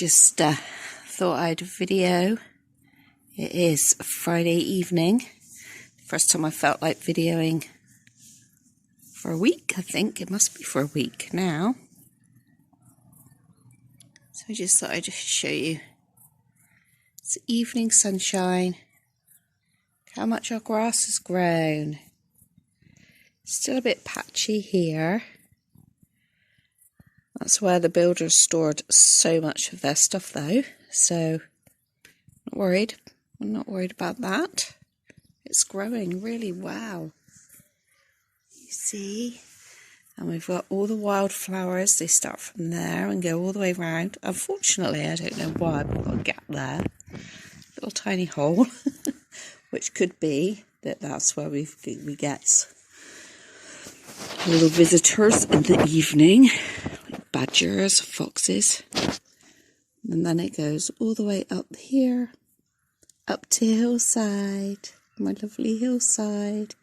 just thought I'd video. It is Friday evening. First time I felt like videoing for a week, I think. It must be for a week now. So I just thought I'd just show you. It's evening sunshine. Look how much our grass has grown. Still a bit patchy here. That's where the builders stored so much of their stuff though, so not worried. I'm not worried about that. It's growing really well. You see? And we've got all the wildflowers. They start from there and go all the way around. Unfortunately, I don't know why, but I've got a gap there. Little tiny hole, which could be that's where we get little visitors in the evening. Badgers, foxes, and then it goes all the way up here, up to hillside, my lovely hillside.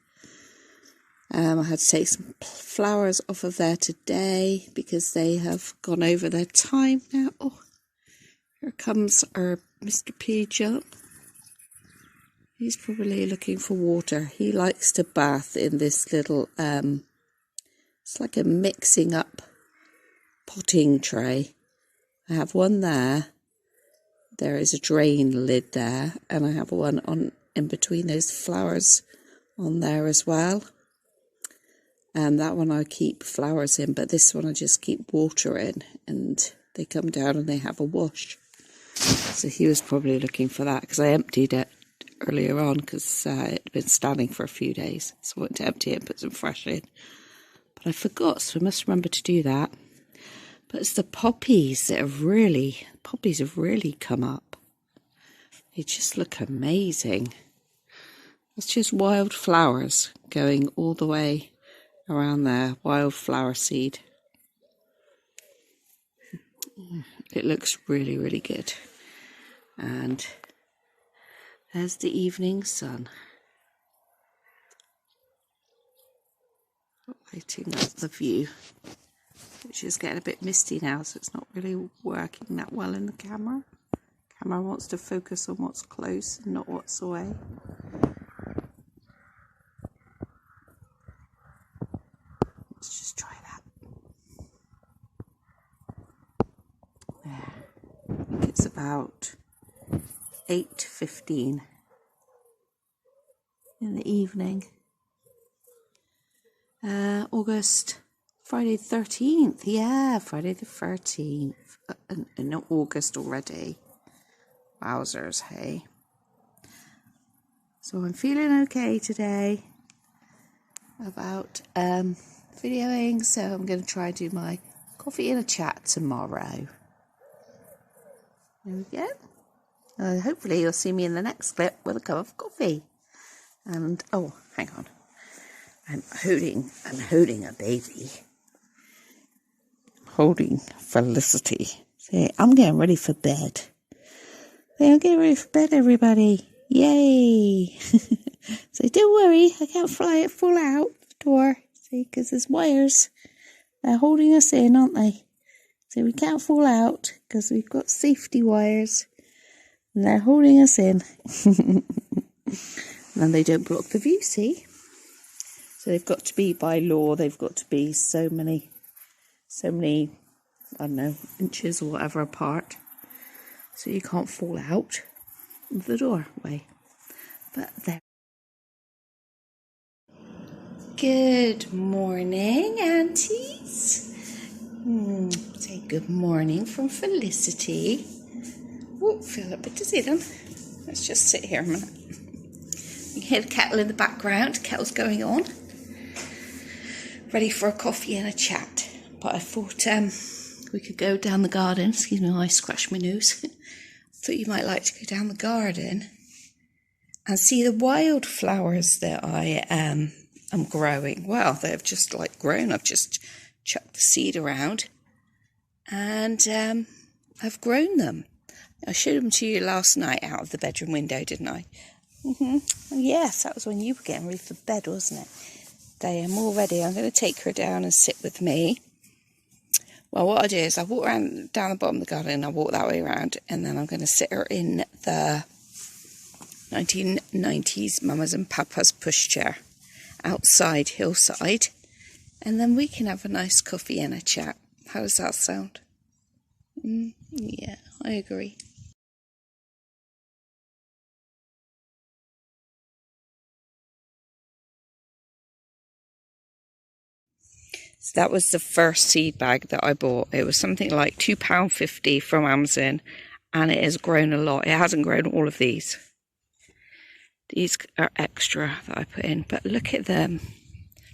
I had to take some flowers off of there today because they have gone over their time now. Oh, here comes our Mr. Pigeon. He's probably looking for water. He likes to bath in this little, it's like a mixing up potting tray. I have one there. There is a drain lid there, and I have one on in between those flowers on there as well. And that one I keep flowers in, but this one I just keep water in, and they come down and they have a wash. So he was probably looking for that because I emptied it earlier on because it had been standing for a few days. So I wanted to empty it and put some fresh in. But I forgot, so I must remember to do that. But it's the poppies that have really come up. They just look amazing. It's just wild flowers going all the way around there. Wildflower seed. It looks really, really good. And there's the evening sun. Lighting up the view. Which is getting a bit misty now, so it's not really working that well in the camera. Camera wants to focus on what's close and not what's away. Let's just try that. There. I think it's about 8:15 in the evening. Friday the 13th, yeah, Friday the 13th, in August already. Wowzers, hey. So I'm feeling okay today about videoing, so I'm going to try to do my coffee and a chat tomorrow. There we go. Hopefully you'll see me in the next clip with a cup of coffee. And, oh, hang on. I'm holding a baby. Holding Felicity. Say, I'm getting ready for bed. Say, I'm getting ready for bed, everybody. Yay! So don't worry, I can't fall out the door. See, because there's wires. They're holding us in, aren't they? So we can't fall out because we've got safety wires. And they're holding us in. And they don't block the view, see? So they've got to be, by law, they've got to be so many, I don't know, inches or whatever apart. So you can't fall out of the doorway. But there. Good morning, aunties. Say good morning from Felicity. Oh, feel a bit dizzy then. Let's just sit here a minute. You can hear the kettle in the background. Kettle's going on. Ready for a coffee and a chat. But I thought we could go down the garden. Excuse me while I scratch my nose. Thought you might like to go down the garden and see the wildflowers that I am growing. Well, they've just grown. I've just chucked the seed around and I've grown them. I showed them to you last night out of the bedroom window, didn't I? Yes, that was when you were getting ready for bed, wasn't it? Day, I'm all ready. I'm going to take her down and sit with me Well, what I do is I walk around down the bottom of the garden, and I walk that way around, and then I'm going to sit her in the 1990s Mamas and Papas pushchair outside hillside, and then we can have a nice coffee and a chat. How does that sound? Yeah, I agree. So that was the first seed bag that I bought. It was something like £2.50 from Amazon, and it has grown a lot. It hasn't grown all of these. These are extra that I put in, but look at them.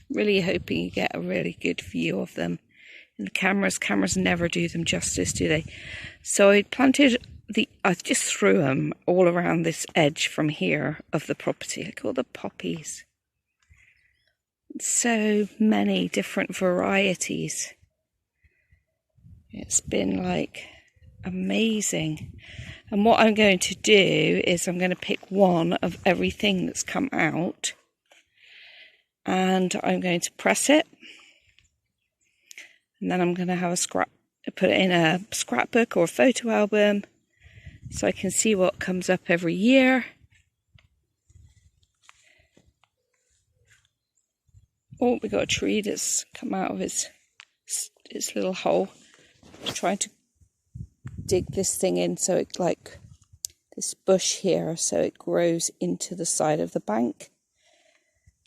Really hoping you get a really good view of them. In the cameras never do them justice, do they? So I planted I just threw them all around this edge from here of the property. Look at all the poppies. So many different varieties. It's been like amazing. And what I'm going to do is I'm going to pick one of everything that's come out, and I'm going to press it, and then I'm going to have put it in a scrapbook or a photo album so I can see what comes up every year. Oh, we got a tree that's come out of its little hole. I'm trying to dig this thing in so it, like this bush here, so it grows into the side of the bank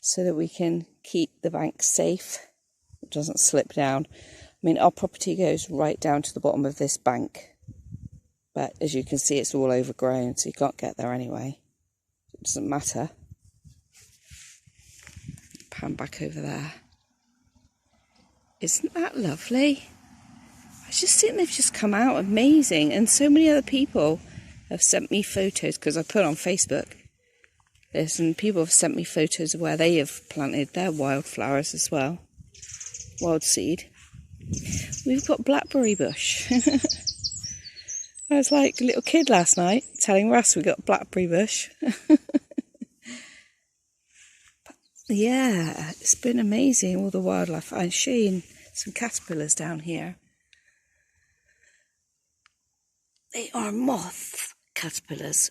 so that we can keep the bank safe. It doesn't slip down. I mean, our property goes right down to the bottom of this bank, but as you can see, it's all overgrown, so you can't get there anyway. It doesn't matter. Pan back over there. Isn't that lovely? I just think they've just come out amazing, and so many other people have sent me photos because I put on Facebook. And people have sent me photos of where they have planted their wildflowers as well. Wild seed. We've got blackberry bush. I was like a little kid last night telling Russ we got blackberry bush. Yeah, it's been amazing, all the wildlife. I'm seeing some caterpillars down here. They are moth caterpillars.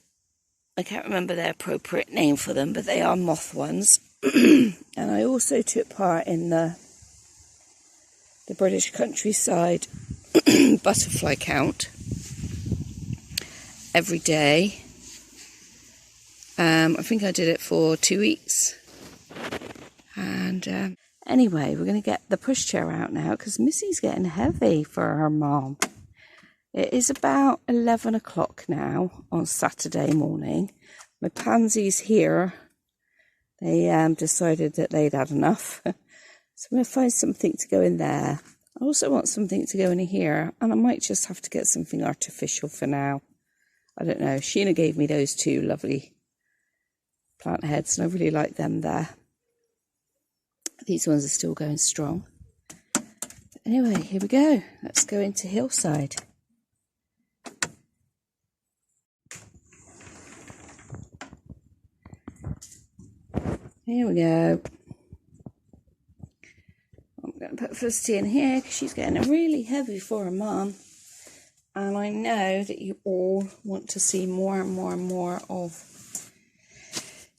I can't remember their appropriate name for them, but they are moth ones. And I also took part in the British countryside butterfly count every day. I think I did it for 2 weeks. And anyway, we're going to get the pushchair out now because Missy's getting heavy for her mom. It is about 11 o'clock now on Saturday morning. My pansies here, they decided that they'd had enough. So I'm going to find something to go in there. I also want something to go in here, and I might just have to get something artificial for now. I don't know. Sheena gave me those two lovely plant heads, and I really like them there. These ones are still going strong. But anyway, here we go. Let's go into Hillside. Here we go. I'm going to put Felicity in here because she's getting really heavy for her mum. And I know that you all want to see more and more and more of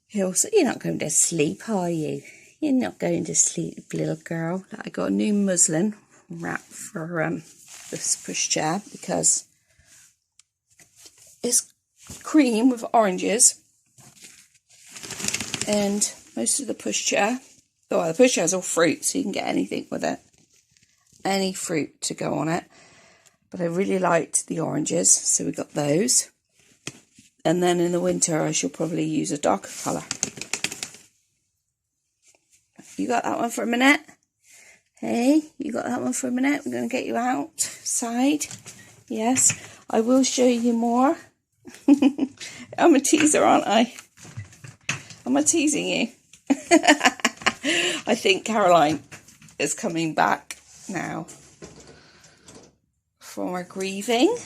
Hillside. You're not going to sleep, are you? You're not going to sleep, little girl. I got a new muslin wrap for this pushchair because it's cream with oranges, and most of the pushchair, the pushchair is all fruit, so you can get anything with it, any fruit to go on it. But I really liked the oranges, so we got those. And then in the winter, I shall probably use a darker colour. You got that one for a minute? Hey, you got that one for a minute? We're going to get you outside. Yes, I will show you more. I'm a teaser, aren't I? Am I teasing you? I think Caroline is coming back now from her grieving.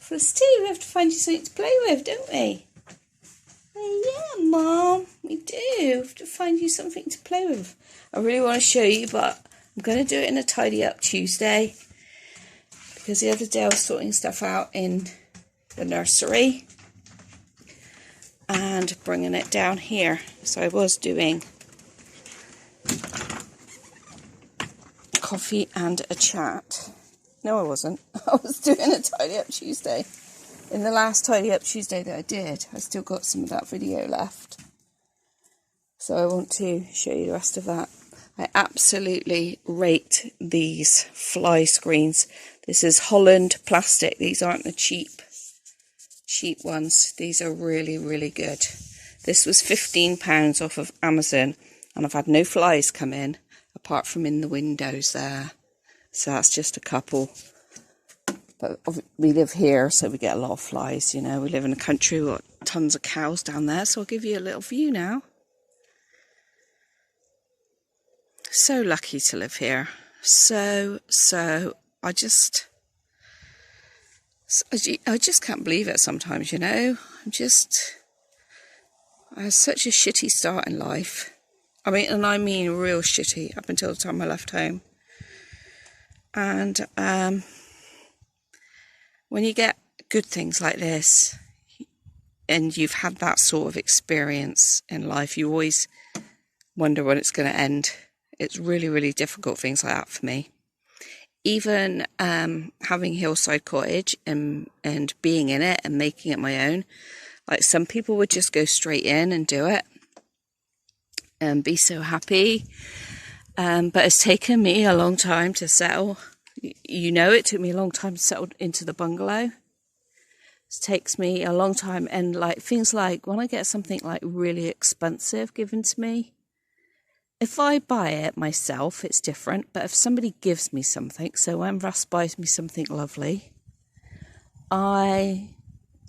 Felicity, we have to find you something to play with, don't we? Yeah, Mom, we do. We have to find you something to play with. I really want to show you, but I'm going to do it in a tidy up Tuesday, because the other day I was sorting stuff out in the nursery and bringing it down here. So I was doing coffee and a chat. No, I wasn't. I was doing a tidy up Tuesday. In the last tidy up Tuesday that I did, I still got some of that video left. So I want to show you the rest of that. I absolutely rate these fly screens. This is Holland plastic. These aren't the cheap ones. These are really, really good. This was £15 off of Amazon, and I've had no flies come in, apart from in the windows there. So that's just a couple. But we live here, so we get a lot of flies, you know. We live in a country, we've got tons of cows down there, so I'll give you a little view now. So lucky to live here. So, I just can't believe it sometimes, you know. I had such a shitty start in life. I mean real shitty, up until the time I left home. And when you get good things like this, and you've had that sort of experience in life, you always wonder when it's going to end. It's really, really difficult, things like that for me. Even having Hillside Cottage and being in it and making it my own, like some people would just go straight in and do it and be so happy. But it's taken me a long time to settle. You know, it took me a long time to settle into the bungalow. It takes me a long time, and like things like when I get something like really expensive given to me, if I buy it myself, it's different. But if somebody gives me something, so when Russ buys me something lovely, I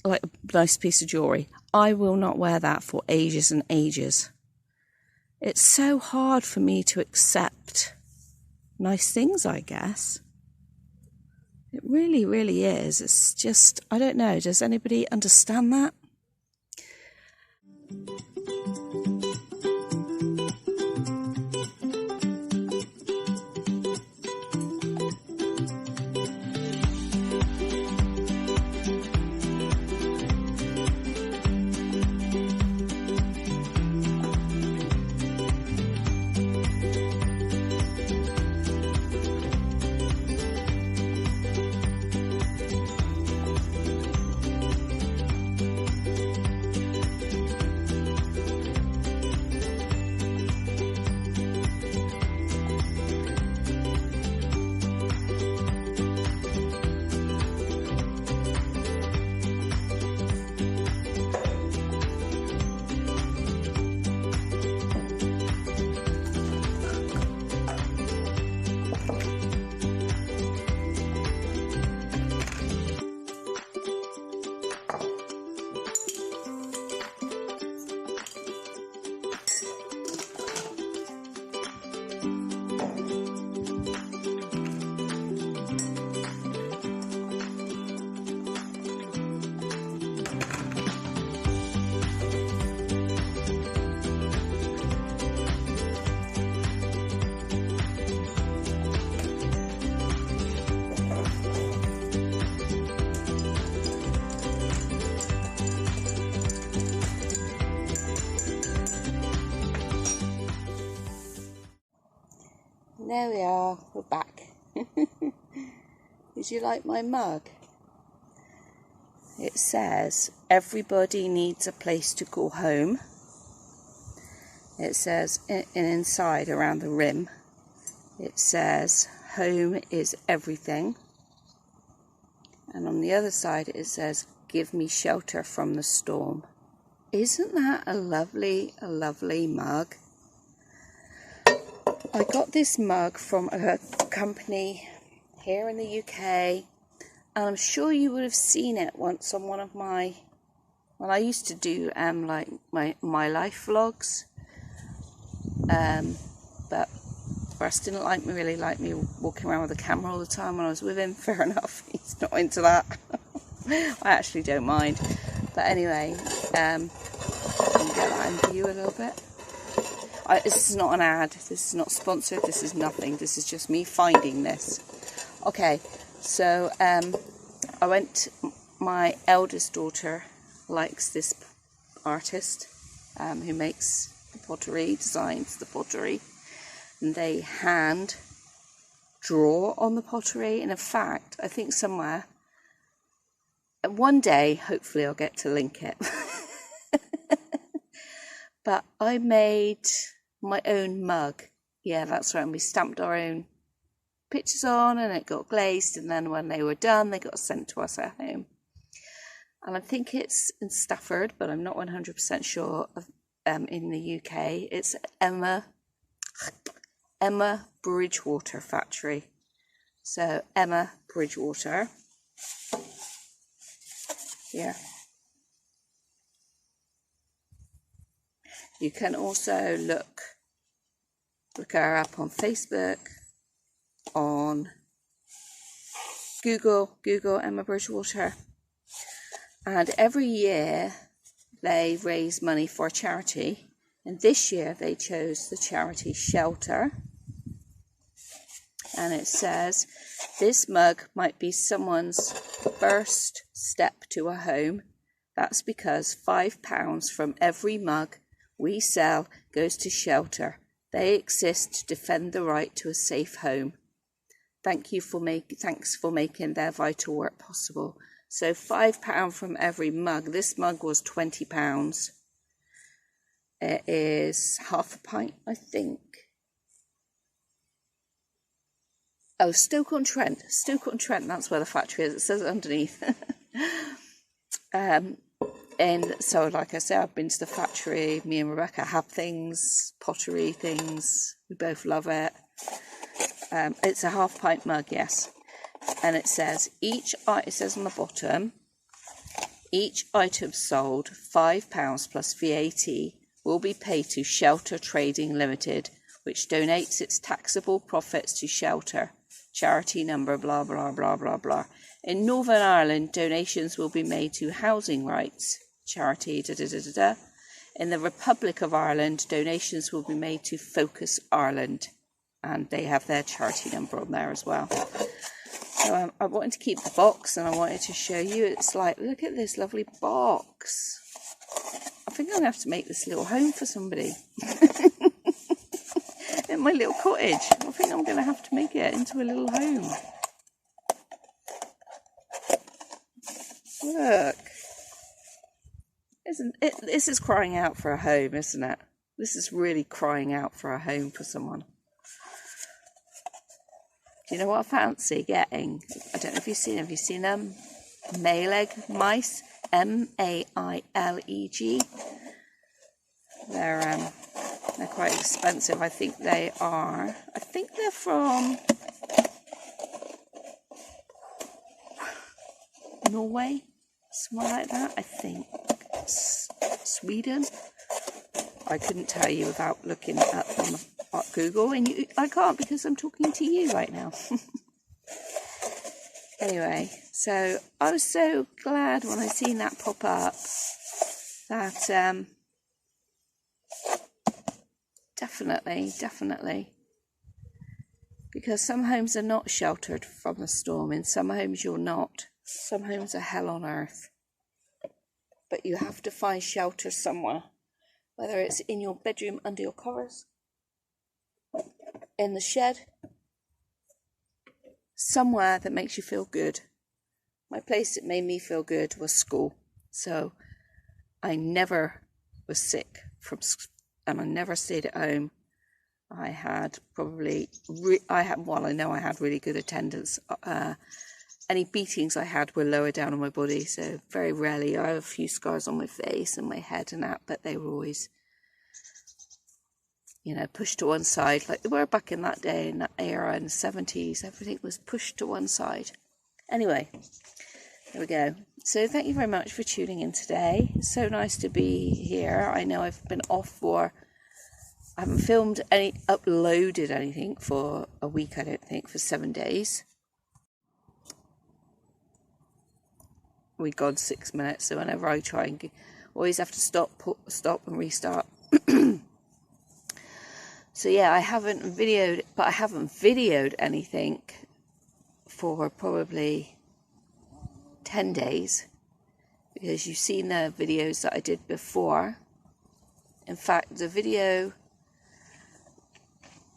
like a nice piece of jewellery, I will not wear that for ages and ages. It's so hard for me to accept nice things, I guess. It really, really is. It's just, I don't know, does anybody understand that? There we are, we're back. Did you like my mug? It says, everybody needs a place to call home. It says, inside around the rim, it says, home is everything. And on the other side it says, give me shelter from the storm. Isn't that a lovely mug? I got this mug from a company here in the UK, and I'm sure you would have seen it once on one of my, well, I used to do like my life vlogs, but Russ didn't really like me walking around with a camera all the time when I was with him. Fair enough, he's not into that. I actually don't mind, but anyway, can you get that in view a little bit? This is not an ad, this is not sponsored, this is nothing, this is just me finding this. Okay, so my eldest daughter likes this artist who makes the pottery, designs the pottery, and they hand draw on the pottery. And in fact, I think somewhere, one day, hopefully I'll get to link it. But I made my own mug. Yeah, that's right. And we stamped our own pictures on, and it got glazed. And then when they were done, they got sent to us at home. And I think it's in Stafford, but I'm not 100% sure of, in the UK. It's Emma Bridgewater Factory. So Emma Bridgewater. Yeah. You can also look her up on Facebook, on Google Emma Bridgewater. And every year they raise money for a charity. And this year they chose the charity Shelter. And it says, this mug might be someone's first step to a home. That's because £5 from every mug we sell goes to Shelter. They exist to defend the right to a safe home. Thanks for making their vital work possible. So £5 from every mug. This mug was £20. It is half a pint, I think. Oh, Stoke-on-Trent. Stoke-on-Trent, that's where the factory is. It says it underneath. And so, like I said, I've been to the factory. Me and Rebecca have things, pottery things. We both love it. It's a half pint mug, yes. And it says, it says on the bottom, each item sold £5 plus VAT will be paid to Shelter Trading Limited, which donates its taxable profits to Shelter. Charity number, blah, blah, blah, blah, blah. In Northern Ireland, donations will be made to Housing Rights Charity, da, da, da, da, da. In the Republic of Ireland, donations will be made to Focus Ireland. And they have their charity number on there as well. So I wanted to keep the box, and I wanted to show you. It's like, look at this lovely box. I think I'm going to have to make this little home for somebody. In my little cottage. I think I'm going to have to make it into a little home. Look. Isn't it? This is crying out for a home, isn't it? This is really crying out for a home for someone. Do you know what I fancy getting? I don't know if you've seen them. Have you seen them? Maileg mice. M-A-I-L-E-G. They're quite expensive. I think they're from Norway, somewhere like that. I think Sweden. I couldn't tell you without looking at them at Google, and I can't because I'm talking to you right now. Anyway, so I was so glad when I seen that pop up. That definitely, because some homes are not sheltered from the storm. In some homes you're not. Some homes are hell on earth. But you have to find shelter somewhere, whether it's in your bedroom under your covers, in the shed, somewhere that makes you feel good. My place that made me feel good was school. So I never was sick and I never stayed at home. I had I know I had really good attendance. Any beatings I had were lower down on my body, so very rarely. I have a few scars on my face and my head and that, but they were always, pushed to one side, like they were back in that day, in that era, in the 70s. Everything was pushed to one side. Anyway, there we go. So thank you very much for tuning in today. It's so nice to be here. I know I've been off I haven't uploaded anything for a week, I don't think, for 7 days. We got 6 minutes, so whenever I try and always have to stop and restart. So yeah, I haven't videoed anything for probably 10 days, because you've seen the videos that I did before. In fact, the video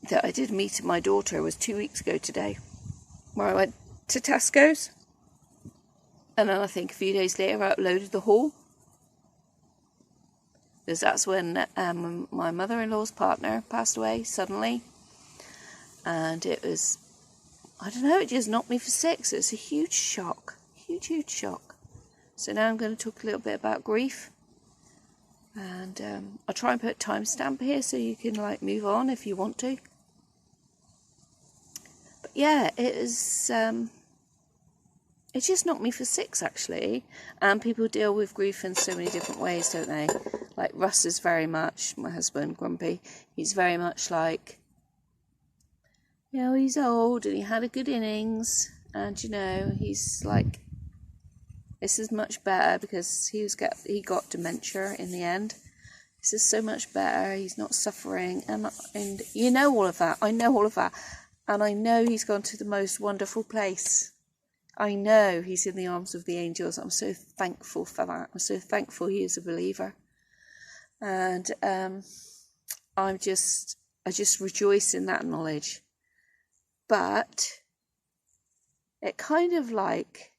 that I did meeting my daughter was 2 weeks ago today, where I went to Tesco's, and then I think a few days later I uploaded the haul, because that's when my mother-in-law's partner passed away suddenly, and it was, I don't know, it just knocked me for six. It's a huge shock, huge shock. So now I'm going to talk a little bit about grief, and I'll try and put a timestamp here so you can like move on if you want to. But yeah, it just knocked me for six, actually. And people deal with grief in so many different ways, don't they? Like Russ is very much, my husband, Grumpy, he's very much like, you know, he's old and he had a good innings, and you know, he's like, this is much better because he got dementia in the end. This is so much better, he's not suffering, and you know all of that, I know all of that, and I know he's gone to the most wonderful place. I know he's in the arms of the angels. I'm so thankful for that. I'm so thankful he is a believer. And I just rejoice in that knowledge. But it kind of like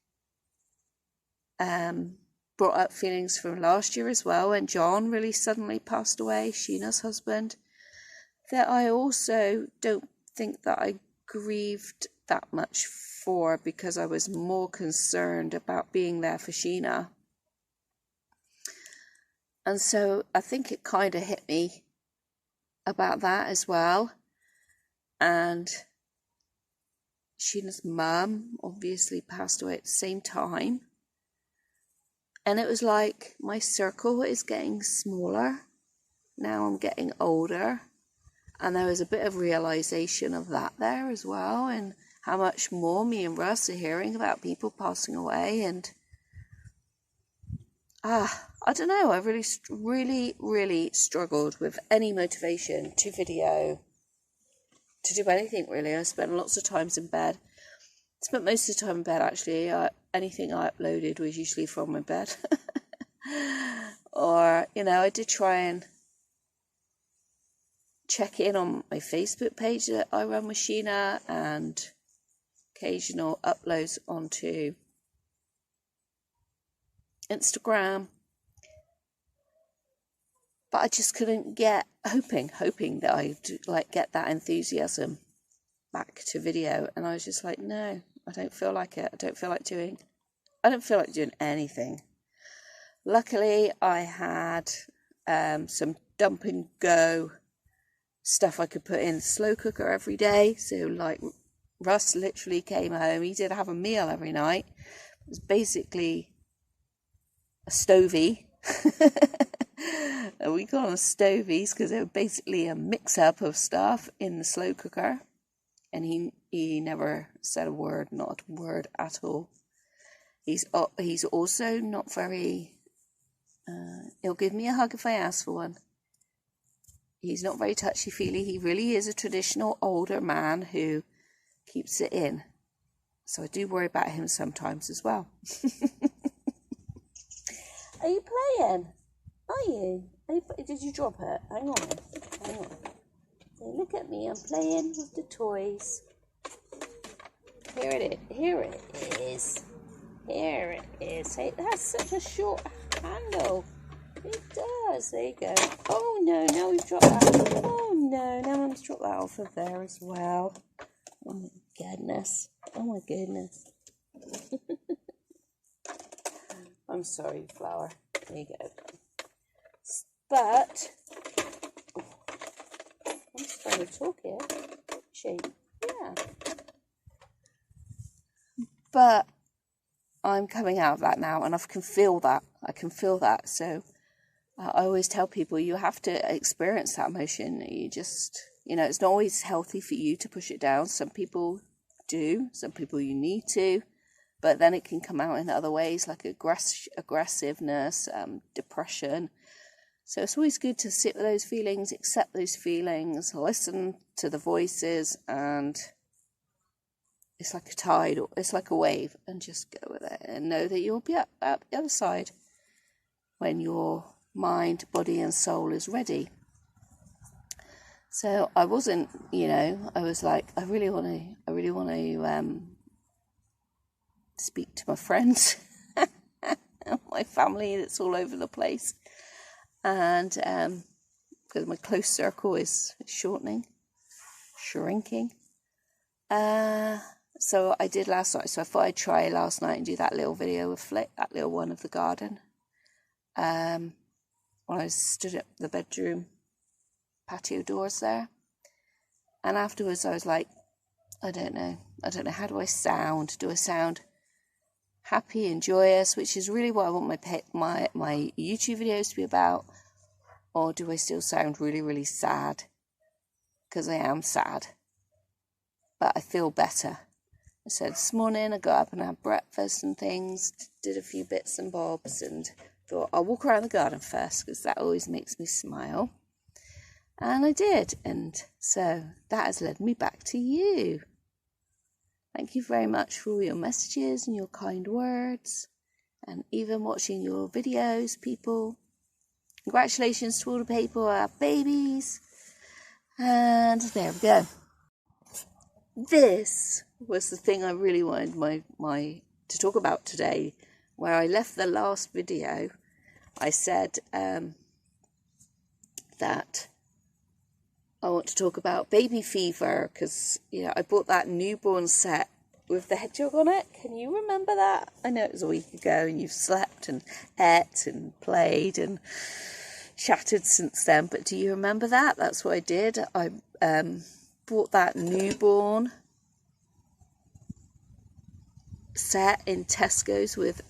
brought up feelings from last year as well, when John really suddenly passed away, Sheena's husband, that I also don't think that I grieved that much for, because I was more concerned about being there for Sheena. And so I think it kind of hit me about that as well. And Sheena's mum obviously passed away at the same time. And it was like my circle is getting smaller. Now I'm getting older. And there was a bit of realization of that there as well, and how much more me and Russ are hearing about people passing away. And I don't know, I really struggled with any motivation to video, to do anything really. I spent lots of times in bed. Spent most of the time in bed, actually. Anything I uploaded was usually from my bed. Or, you know, I did try and check in on my Facebook page that I run with Sheena, and occasional uploads onto Instagram. But I just couldn't get, hoping that I'd like get that enthusiasm back to video. And I was just like, no, I don't feel like it. I don't feel like doing anything. Luckily, I had some dump and go stuff I could put in the slow cooker every day. So like Russ literally came home. He did have a meal every night. It was basically a stovey. And we call them stovies because they were basically a mix-up of stuff in the slow cooker. And he never said a word, not a word at all. He's also not very... he'll give me a hug if I ask for one. He's not very touchy-feely. He really is a traditional older man who keeps it in. So I do worry about him sometimes as well. Are you playing? Are you? Did you drop it? Hang on. So look at me. I'm playing with the toys. Here it is. Here it is. Hey, that's such a short handle. It does. There you go. Oh no, now we've dropped that. Oh no, now Mum's dropped that off of there as well. Oh my goodness. I'm sorry, flower. There you go. But I'm just trying to talk here. Yeah. But I'm coming out of that now, and I can feel that. So I always tell people you have to experience that emotion. You just, you know, it's not always healthy for you to push it down. Some people do. Some people you need to. But then it can come out in other ways, like aggressiveness, depression. So it's always good to sit with those feelings, accept those feelings, listen to the voices, and it's like a tide, or it's like a wave, and just go with it and know that you'll be up the other side when your mind, body and soul is ready. So I wasn't, I was like, I really want to speak to my friends, my family that's all over the place, and because my close circle is shrinking. So I did last night. So I thought I'd try last night and do that little video with Flick, that little one of the garden. When I stood at the bedroom patio doors there, and afterwards I was like, I don't know, how do I sound? Do I sound happy and joyous, which is really what I want my YouTube videos to be about, or do I still sound really, really sad? Because I am sad, but I feel better. So this morning I got up and had breakfast and things, did a few bits and bobs, and thought I'll walk around the garden first because that always makes me smile. And I did, and so that has led me back to you. Thank you very much for all your messages and your kind words, and even watching your videos, people. Congratulations to all the people who have babies. And there we go. This was the thing I really wanted to talk about today. Where I left the last video, I said that I want to talk about baby fever, because I bought that newborn set with the hedgehog on it. Can you remember that? I know it was a week ago, and you've slept and ate and played and chatted since then, but do you remember that? That's what I did. I bought that newborn set in Tesco's with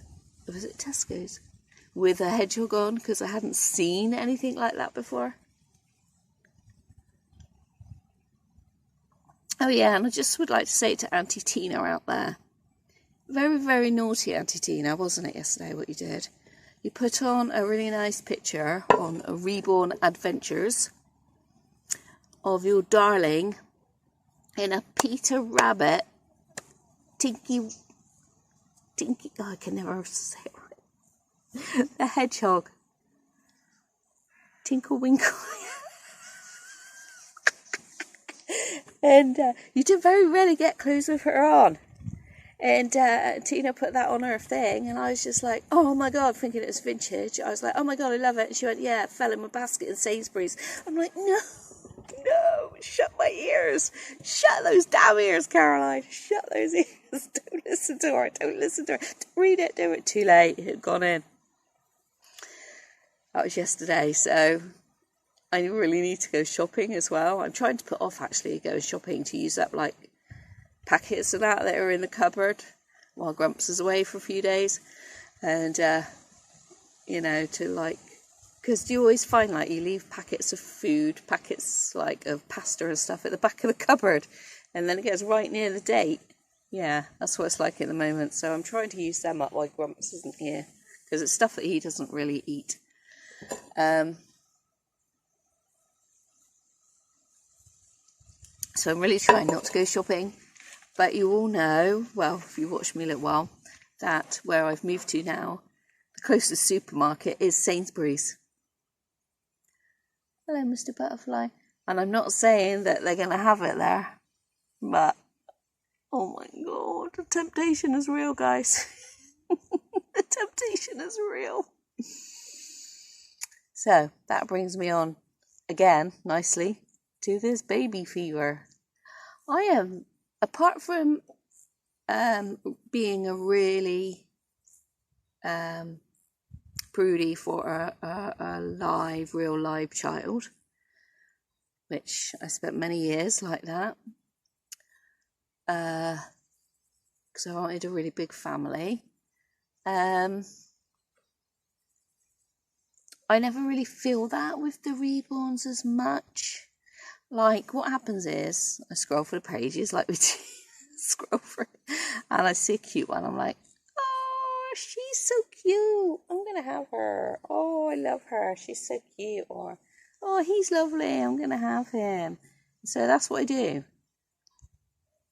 a hedgehog on, because I hadn't seen anything like that before. Oh yeah, and I just would like to say to Auntie Tina out there, very, very naughty Auntie Tina, wasn't it, yesterday, what you did? You put on a really nice picture on a Reborn Adventures of your darling in a Peter Rabbit Tinky, oh, I can never say it right. The hedgehog. Tinkle Winkle. And you did very rarely get clothes with her on. And Tina put that on her thing, and I was just like, oh my God, thinking it was vintage. I was like, oh my God, I love it. And she went, yeah, it fell in my basket in Sainsbury's. I'm like, no, shut my ears. Shut those damn ears, Caroline. Shut those ears. Don't listen to her. Don't read it. Do it. Too late. It had gone in. That was yesterday, so I really need to go shopping as well. I'm trying to put off actually going shopping to use up like packets of that are in the cupboard while Grumps is away for a few days, and to like, because you always find like you leave packets of food, packets like of pasta and stuff at the back of the cupboard, and then it gets right near the date. Yeah, that's what it's like at the moment. So I'm trying to use them up while Grumps isn't here, because it's stuff that he doesn't really eat. So I'm really trying not to go shopping. But you all know, well, if you watched me a little while, that where I've moved to now, the closest supermarket is Sainsbury's. Hello, Mr. Butterfly. And I'm not saying that they're going to have it there, but, oh my God, the temptation is real, guys. The temptation is real. So, that brings me on, again, nicely, to this baby fever. I am... Apart from being a really broody for a real live child, which I spent many years like that, because I wanted a really big family, I never really feel that with the reborns as much. Like, what happens is, I scroll for the pages like we do, scroll for it, and I see a cute one, I'm like, oh, she's so cute. I'm going to have her. Oh, I love her. She's so cute. Or, oh, he's lovely. I'm going to have him. So that's what I do.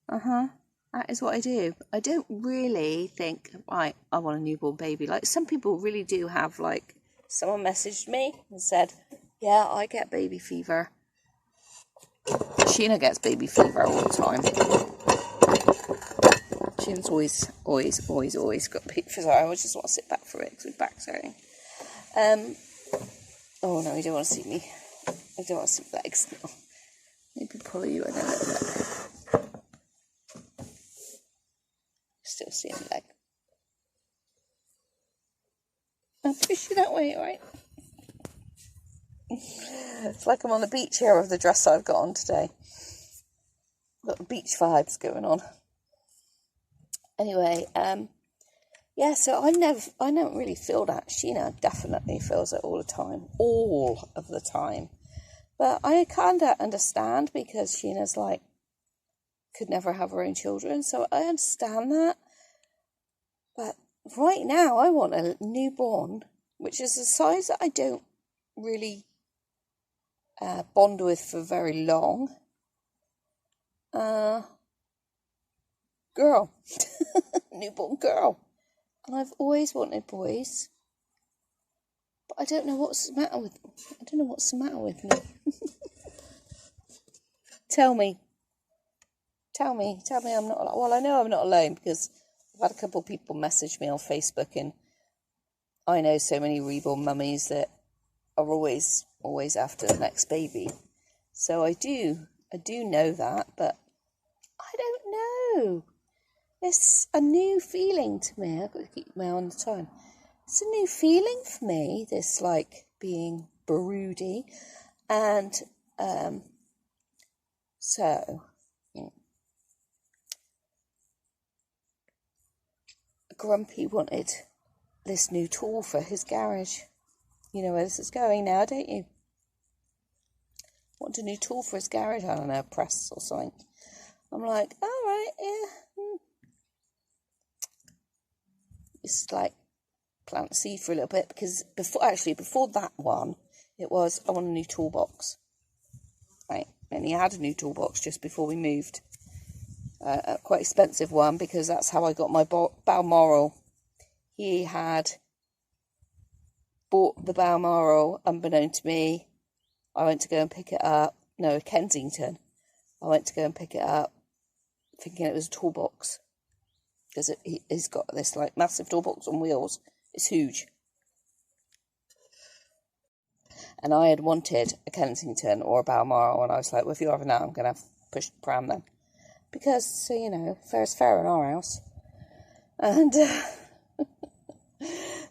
That is what I do. I don't really think, right, I want a newborn baby. Like, some people really do have, like, someone messaged me and said, yeah, I get baby fever. Sheena gets baby fever all the time. Sheena's always got baby fever. I always just want to sit back for it because my back's hurting. Oh no, you don't want to see me. I don't want to see legs now. Maybe pull you in a little bit. Still seeing the leg. I'll push you that way, alright? It's like I'm on the beach here with the dress I've got on today. Got beach vibes going on. Anyway, yeah, so I don't really feel that. Sheena definitely feels it all the time. All of the time. But I kind of understand because Sheena's like, could never have her own children. So I understand that. But right now, I want a newborn, which is a size that I don't really bond with for very long. Girl. Newborn girl. And I've always wanted boys. But I don't know what's the matter with me. Tell me I'm not, well, I know I'm not alone because I've had a couple of people message me on Facebook, and I know so many reborn mummies that are always after the next baby. So I do know that, but I don't know. It's a new feeling to me. I've got to keep my eye on the time. It's a new feeling for me, this like being broody. And so Grumpy wanted this new tool for his garage. You know where this is going now, don't you? Want a new tool for his garage? I don't know, press or something. I'm like, all right, yeah. It's like plant the seed for a little bit, because before that one, it was, I want a new toolbox. Right, and he had a new toolbox just before we moved. A quite expensive one, because that's how I got my Balmoral. He had bought the Balmoral unbeknown to me. I went to go and pick it up. No, Kensington. I went to go and pick it up, thinking it was a toolbox, because he's got this like massive toolbox on wheels. It's huge. And I had wanted a Kensington or a Balmoral, and I was like, well, if you have that, I'm going to have to push the pram then. Because, so, you know, fair's fair in our house. And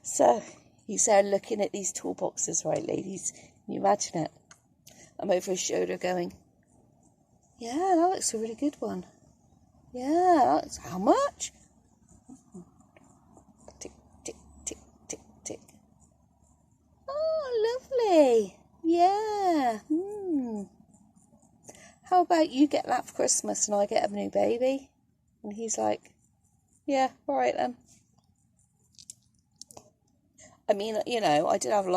so he's there looking at these toolboxes, right, ladies? Can you imagine it? I'm over his shoulder going, yeah, that looks a really good one. Yeah, that's how much? Tick, tick, tick, tick, tick. Oh, lovely. Yeah. How about you get that for Christmas and I get a new baby? And he's like, yeah, all right then. I mean, you know, I did have to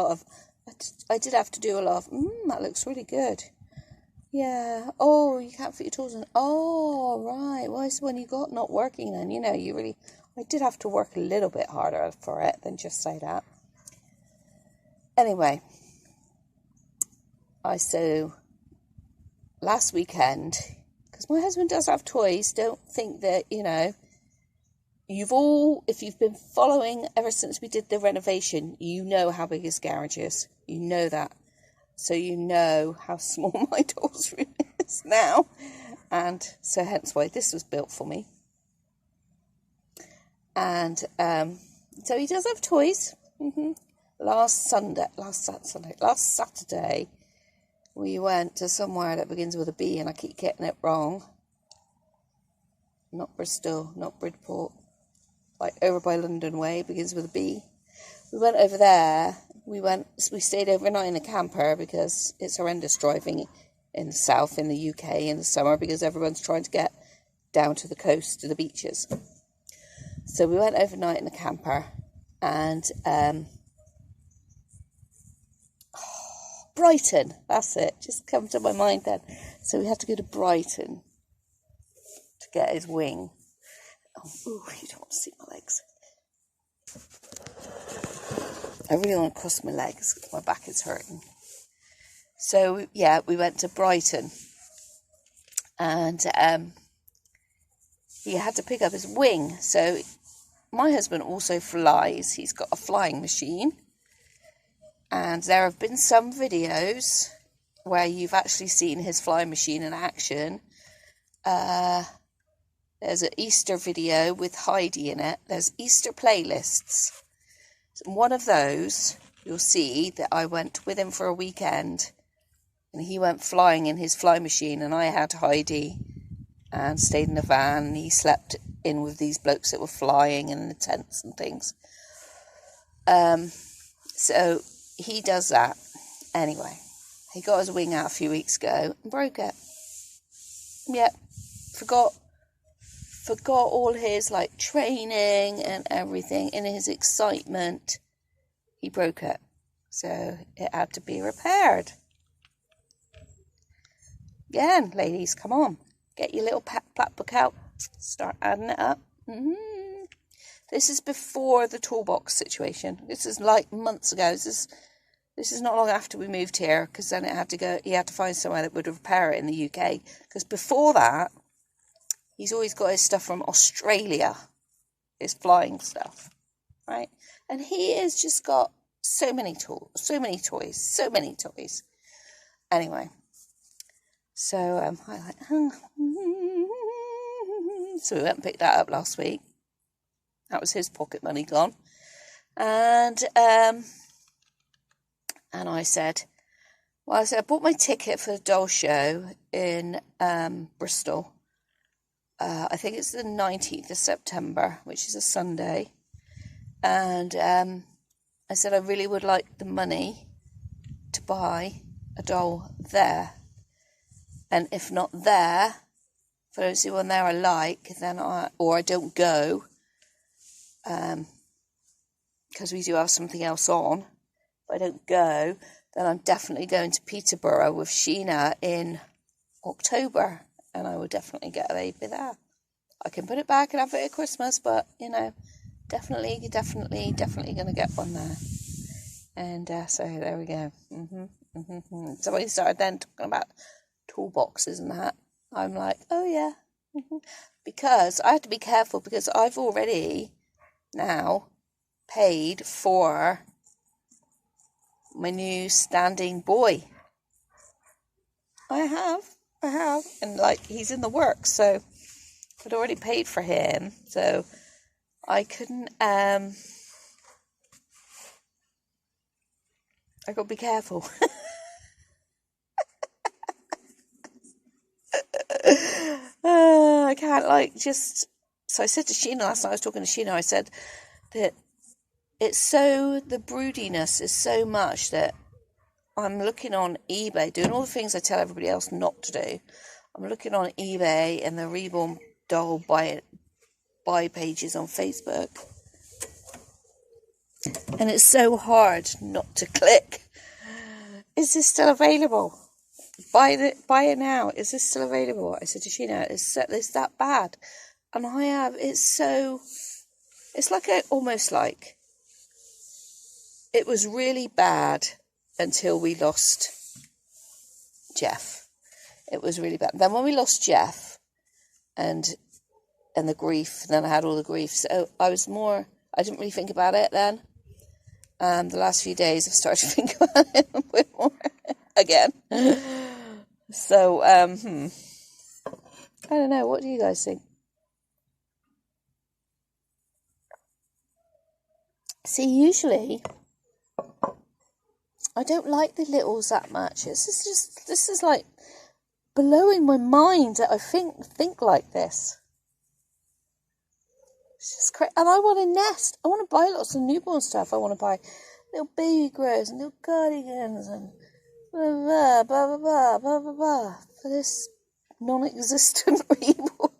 do a lot of, that looks really good. Yeah. Oh, you can't fit your tools in. Oh, right. Why is the one you got not working then? You know, I did have to work a little bit harder for it than just say that. Anyway, last weekend, because my husband does have toys, don't think that, you know, if you've been following ever since we did the renovation, you know how big his garage is. You know that. So you know how small my doll's room is now. And so hence why this was built for me. And so he does have toys. Last Saturday, we went to somewhere that begins with a B, and I keep getting it wrong. Not Bristol, not Bridport. Like over by London Way, begins with a B. We went over there. We stayed overnight in a camper because it's horrendous driving in the south in the UK in the summer, because everyone's trying to get down to the coast, to the beaches. So we went overnight in the camper, And Brighton, that's it, just come to my mind then. So we had to go to Brighton to get his wing. Oh, ooh, you don't want to see my legs. I really want to cross my legs because my back is hurting. So yeah, we went to Brighton, and he had to pick up his wing. So my husband also flies. He's got a flying machine, and there have been some videos where you've actually seen his flying machine in action. There's an Easter video with Heidi in it. There's Easter playlists. One of those, you'll see that I went with him for a weekend, and he went flying in his fly machine, and I had Heidi and stayed in the van, and he slept in with these blokes that were flying in the tents and things. So he does that. Anyway, he got his wing out a few weeks ago and broke it. Yep, forgot all his like training and everything. In his excitement, he broke it. So it had to be repaired. Again, ladies, come on. Get your little plat book out. Start adding it up. This is before the toolbox situation. This is like months ago. This is not long after we moved here, because then he had to find somewhere that would repair it in the UK. Because before that, he's always got his stuff from Australia, his flying stuff, right? And he has just got so many toys. Anyway, so I like, so we went and picked that up last week. That was his pocket money gone, and I said, I bought my ticket for the doll show in Bristol. I think it's the 19th of September, which is a Sunday. And I said I really would like the money to buy a doll there. And if not there, if I don't see one there I like, then I don't go, because we do have something else on. If I don't go, then I'm definitely going to Peterborough with Sheena in October. And I will definitely get a baby there. I can put it back and have it at Christmas, but, definitely going to get one there. And so there we go. So when he started then talking about toolboxes and that, I'm like, oh yeah. Because I have to be careful, because I've already now paid for my new standing boy. I have, and he's in the works, so I'd already paid for him, so I couldn't, I got to be careful. I can't so I said to Sheena last night, I was talking to Sheena, I said that the broodiness is so much that I'm looking on eBay, doing all the things I tell everybody else not to do. I'm looking on eBay and the Reborn doll buy pages on Facebook. And it's so hard not to click. Is this still available? Buy it now. Is this still available? I said to Sheena, it's that bad. And it's almost like it was really bad until we lost Jeff. It was really bad. Then when we lost Jeff and the grief, and then I had all the grief, so I didn't really think about it then. The last few days I've started to think about it a bit more again. So, I don't know, what do you guys think? See, usually I don't like the littles that much. This is like blowing my mind that I think like this. It's just crazy. And I want a nest. I want to buy lots of newborn stuff. I want to buy little baby grows and little cardigans and blah, blah, blah, blah, blah, blah, blah, for this non-existent Reborn.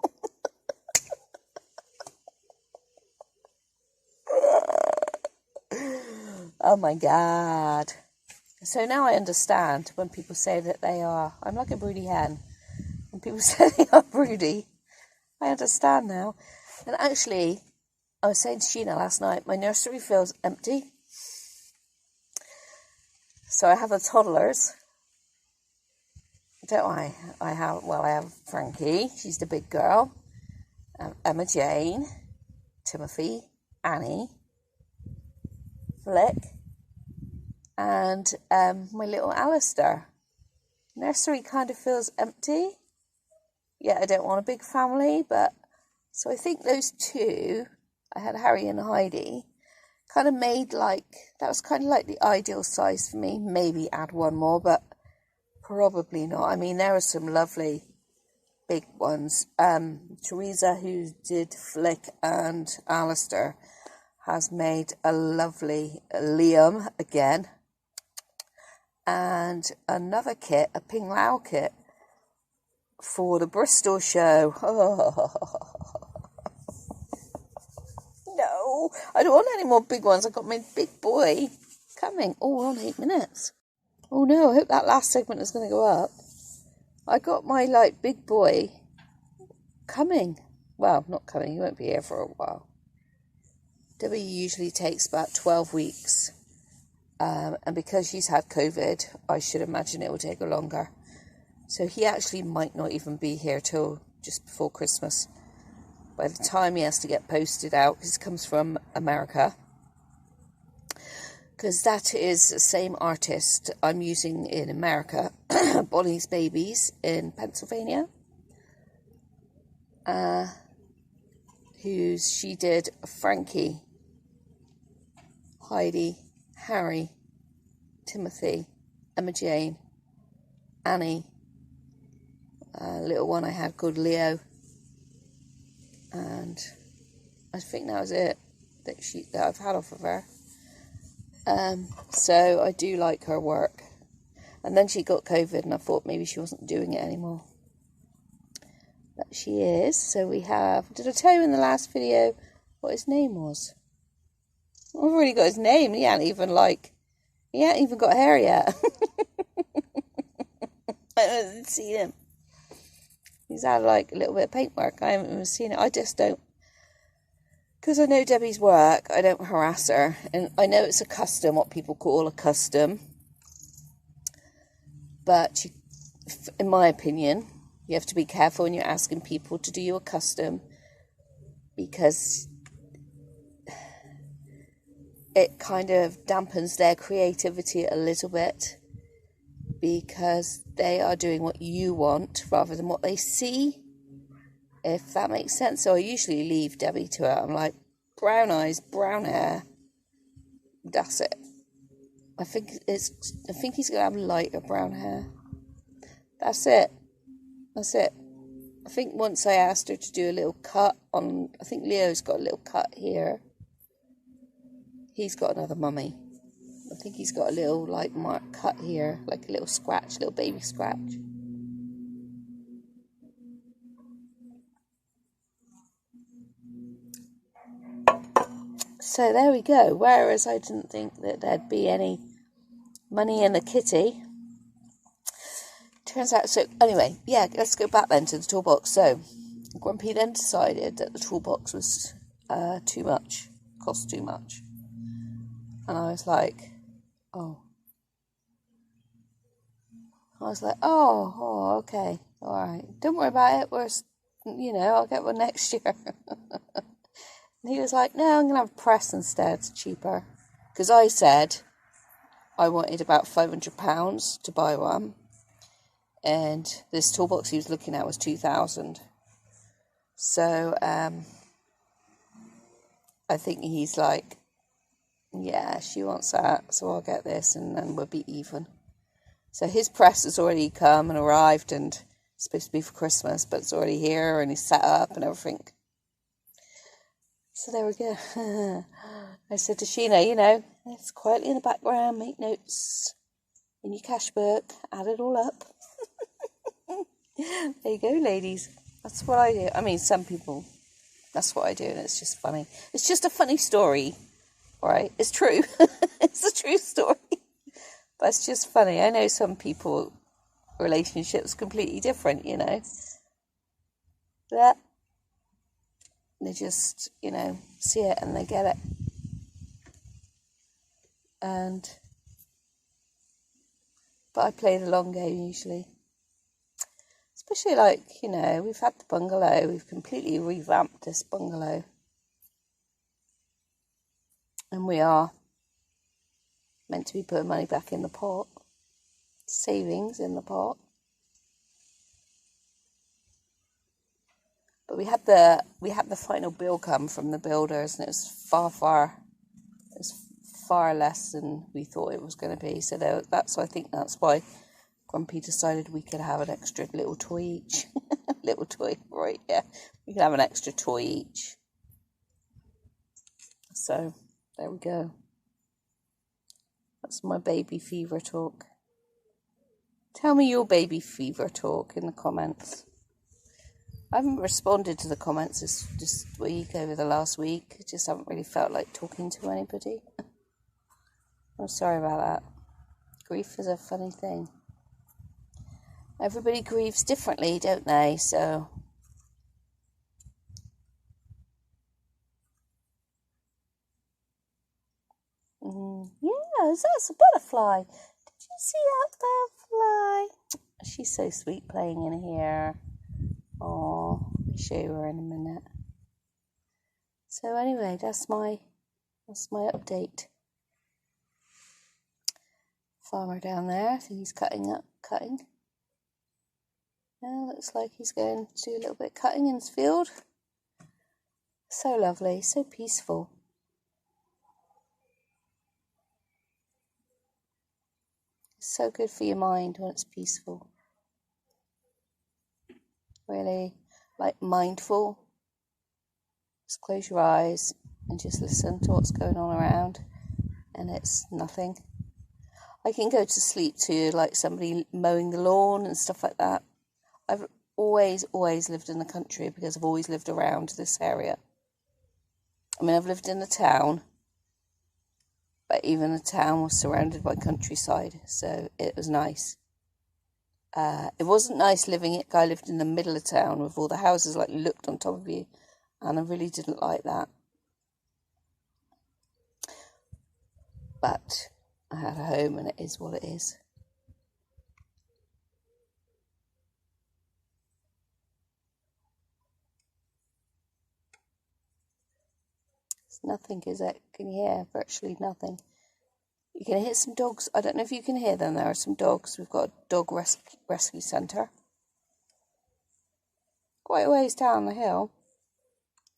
Oh my God. So now I understand when people say that they are, I'm like a broody hen. When people say they are broody, I understand now. And actually, I was saying to Sheena last night, my nursery feels empty. So I have the toddlers, don't I? I have Frankie, she's the big girl. Emma Jane, Timothy, Annie, Flick, and my little Alistair. Nursery kind of feels empty. Yeah, I don't want a big family, but so I think those two, I had Harry and Heidi, kind of made like, that was kind of like the ideal size for me. Maybe add one more, but probably not. I mean, there were some lovely big ones. Teresa, who did Flick and Alistair, has made a lovely Liam again. And another kit, a Ping Lao kit, for the Bristol show. No, I don't want any more big ones. I've got my big boy coming. Oh, we're on 8 minutes. Oh no, I hope that last segment is going to go up. I got my, like, big boy coming. Well, not coming, he won't be here for a while. Debbie usually takes about 12 weeks. And because she's had COVID, I should imagine it will take her longer. So he actually might not even be here till just before Christmas. By the time he has to get posted out, because it comes from America. Because that is the same artist I'm using in America. Bonnie's Babies in Pennsylvania. She did Frankie, Heidi, Harry, Timothy, Emma Jane, Annie, little one I had called Leo, and I think that was it that I've had off of her. So I do like her work. And then she got COVID and I thought maybe she wasn't doing it anymore. But she is. So we have, did I tell you in the last video what his name was? I've already got his name. He ain't even got hair yet. I haven't seen him. He's had like a little bit of paintwork. I haven't even seen it. I just don't, because I know Debbie's work, I don't harass her. And I know it's a custom, what people call a custom. But in my opinion, you have to be careful when you're asking people to do you a custom, because it kind of dampens their creativity a little bit, because they are doing what you want rather than what they see, if that makes sense. So I usually leave Debbie to it. I'm like, brown eyes, brown hair, that's it. I think he's gonna have lighter brown hair. That's it. I think once I asked her to do a little cut on, I think Leo's got a little cut here. He's got another mummy. I think he's got a little like mark cut here, like a little scratch, little baby scratch. So there we go. Whereas I didn't think that there'd be any money in the kitty, turns out. So anyway, yeah, let's go back then to the toolbox. So Grumpy then decided that the toolbox was too much, cost too much, and I was like, oh, okay, all right, don't worry about it. I'll get one next year. And he was like, no, I'm going to have a press instead, it's cheaper. Because I said I wanted about £500 to buy one. And this toolbox he was looking at was 2,000. So I think he's like, yeah, she wants that, so I'll get this and then we'll be even. So his press has already come and arrived, and it's supposed to be for Christmas, but it's already here and he's set up and everything. So there we go. I said to Sheena, it's quietly in the background, make notes in your cash book, add it all up. There you go, ladies. That's what I do. I mean, some people, that's what I do, and it's just funny. It's just a funny story. right? It's true. It's a true story. But it's just funny. I know some people, relationships completely different, you know. But they just, you know, see it and they get it. But I play the long game usually. Especially like, you know, we've had the bungalow. We've completely revamped this bungalow. And we are meant to be putting money back in the pot. Savings in the pot. But we had the final bill come from the builders, and it was far less than we thought it was going to be. So I think that's why Grumpy decided we could have an extra little toy each. Little toy, right? Yeah, we can have an extra toy each. So there we go. That's my baby fever talk. Tell me your baby fever talk in the comments. I haven't responded to the comments this week, over the last week. I just haven't really felt like talking to anybody. I'm sorry about that. Grief is a funny thing. Everybody grieves differently, don't they? So, yeah, that's a butterfly. Did you see that butterfly? She's so sweet playing in here. Oh, I'll show you her in a minute. So anyway, that's my update. Farmer down there, I think he's cutting. Yeah, looks like he's going to do a little bit of cutting in his field. So lovely, so peaceful. It's so good for your mind when it's peaceful. Really, like mindful. Just close your eyes and just listen to what's going on around, and it's nothing. I can go to sleep to like somebody mowing the lawn and stuff like that. I've always lived in the country because I've always lived around this area. I mean, I've lived in a town, but even the town was surrounded by countryside, so it was nice. It wasn't nice I lived in the middle of town with all the houses like looked on top of you, and I really didn't like that. But I had a home, and it is what it is. It's nothing, is it? Can you hear? Virtually nothing. You can hear some dogs. I don't know if you can hear them. There are some dogs. We've got a dog rescue centre quite a ways down the hill.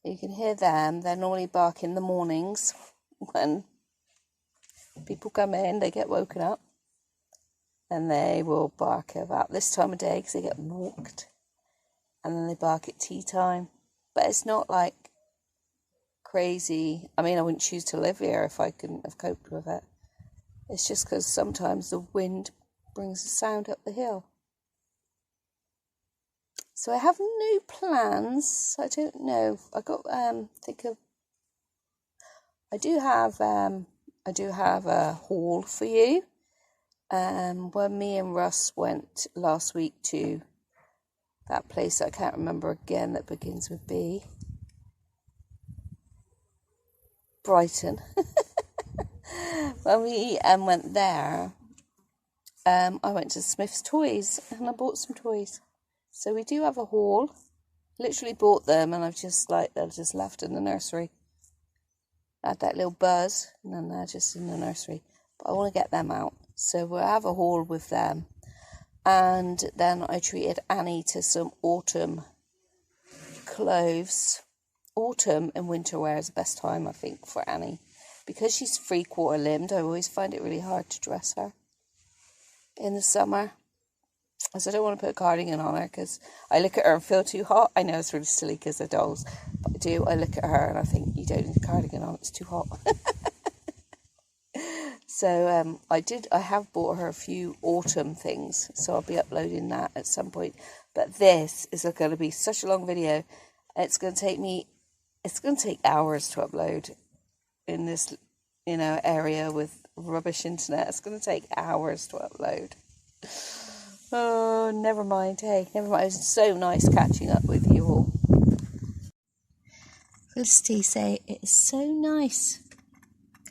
You can hear them. They normally bark in the mornings when people come in. They get woken up, and they will bark about this time of day because they get walked, and then they bark at tea time. But it's not like crazy. I mean, I wouldn't choose to live here if I couldn't have coped with it. It's just because sometimes the wind brings the sound up the hill. So I have no plans. I don't know. I do have a haul for you. When me and Russ went last week to that place I can't remember again that begins with B. Brighton. When we went there, I went to Smith's Toys and I bought some toys. So we do have a haul. Literally bought them, and they're just left in the nursery. I had that little buzz, and then they're just in the nursery. But I want to get them out, so we'll have a haul with them. And then I treated Annie to some autumn clothes. Autumn and winter wear is the best time, I think, for Annie. Because she's 3/4 limbed, I always find it really hard to dress her in the summer. As I don't want to put a cardigan on her because I look at her and feel too hot. I know it's really silly because they're dolls, but I do. I look at her and I think, you don't need a cardigan on, it's too hot. So I have bought her a few autumn things, so I'll be uploading that at some point. But this is going to be such a long video. It's going to take hours to upload in this area with rubbish internet. It's going to take hours to upload. Oh, never mind. Hey, never mind. It's so nice catching up with you all. Felicity say it's so nice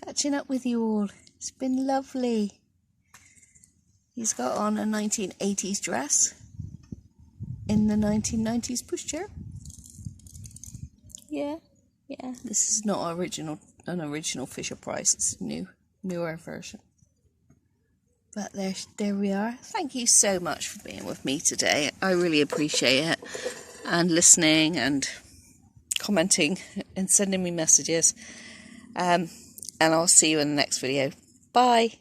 catching up with you all. It's been lovely. He's got on a 1980s dress in the 1990s pushchair. Yeah. This is not an original Fisher Price. It's a newer version. But there we are. Thank you so much for being with me today. I really appreciate it, and listening and commenting and sending me messages. And I'll see you in the next video. Bye.